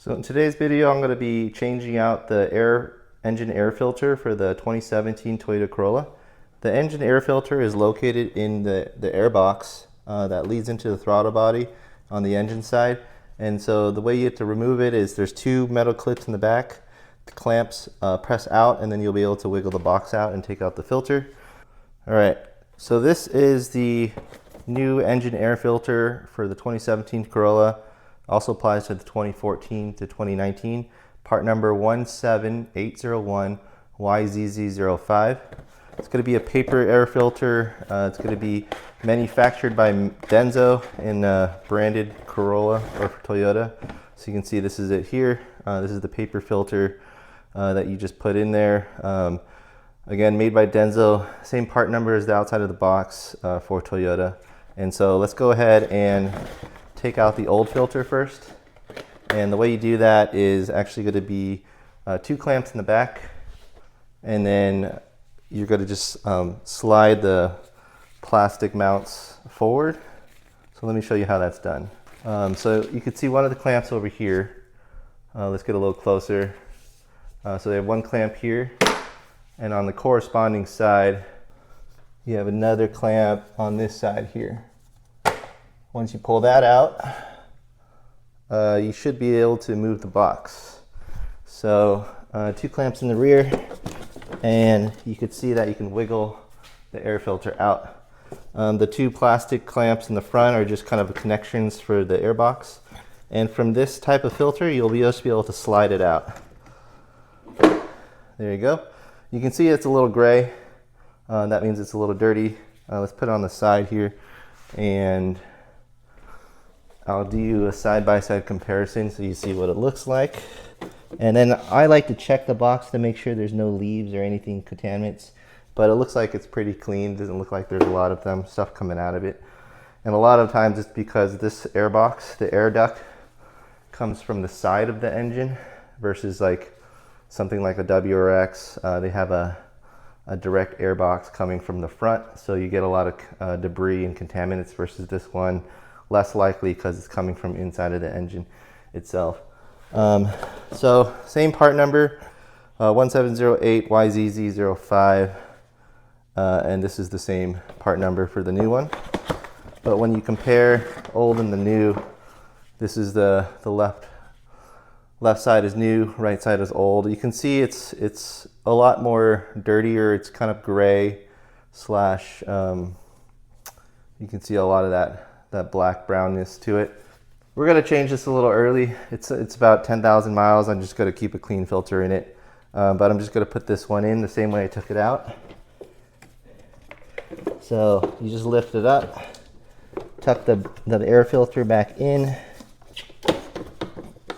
So in today's video, I'm going to be changing out the engine air filter for the 2017 Toyota Corolla. The engine air filter is located in the air box that leads into the throttle body on the engine side. And so the way you have to remove it is there's two metal clips in the back. The clamps press out, and then you'll be able to wiggle the box out and take out the filter. All right, so this is the new engine air filter for the 2017 Corolla. Also applies to the 2014 to 2019. Part number 17801YZZ05. It's going to be a paper air filter. It's going to be manufactured by Denso in branded Corolla or Toyota. So you can see this is it here. This is the paper filter that you just put in there. Again, made by Denso. Same part number as the outside of the box for Toyota. And so let's go ahead and take out the old filter first. And the way you do that is actually going to be two clamps in the back, and then you're going to just slide the plastic mounts forward. So let me show you how that's done. So you can see one of the clamps over here. Let's get a little closer. So they have one clamp here, and on the corresponding side you have another clamp on this side here. Once you pull that out, you should be able to move the box. So two clamps in the rear, and you can see that you can wiggle the air filter out. The two plastic clamps in the front are just kind of connections for the air box. And from this type of filter, you'll be able to slide it out. There you go. You can see it's a little gray. That means it's a little dirty. Let's put it on the side here, and I'll do a side-by-side comparison so you see what it looks like. And then I like to check the box to make sure there's no leaves or anything, contaminants. But it looks like it's pretty clean. It doesn't look like there's a lot of stuff coming out of it. And a lot of times it's because this air box, the air duct, comes from the side of the engine versus like something like a WRX. They have a direct air box coming from the front, so you get a lot of debris and contaminants versus this one. Less likely because it's coming from inside of the engine itself. So same part number, 1708YZZ05, and this is the same part number for the new one. But when you compare old and the new, this is the left side is new, right side is old. You can see it's a lot more dirtier. It's kind of gray slash, you can see a lot of that black brownness to it. We're going to change this a little early. It's about 10,000 miles. I'm just going to keep a clean filter in it. But I'm just going to put this one in the same way I took it out. So you just lift it up, tuck the air filter back in.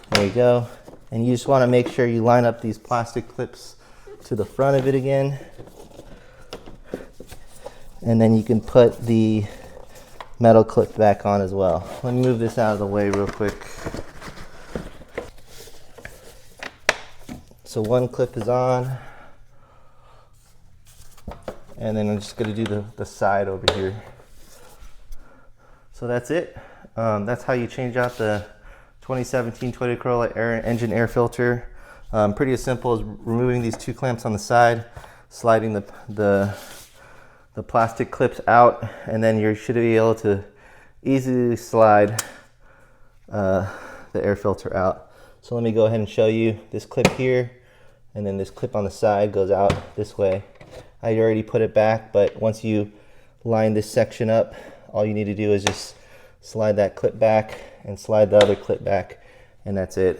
There you go. And you just want to make sure you line up these plastic clips to the front of it again. And then you can put the metal clip back on as well. Let me move this out of the way real quick. So one clip is on, and then I'm just going to do the side over here. So that's it. That's how you change out the 2017 Toyota Corolla engine air filter. Pretty as simple as removing these two clamps on the side, sliding the plastic clips out, and then you should be able to easily slide the air filter out. So let me go ahead and show you this clip here, and then this clip on the side goes out this way. I already put it back, but once you line this section up, all you need to do is just slide that clip back and slide the other clip back, and that's it.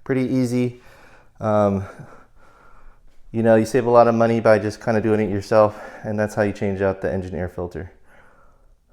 Pretty easy. You know, you save a lot of money by just kind of doing it yourself, and that's how you change out the engine air filter.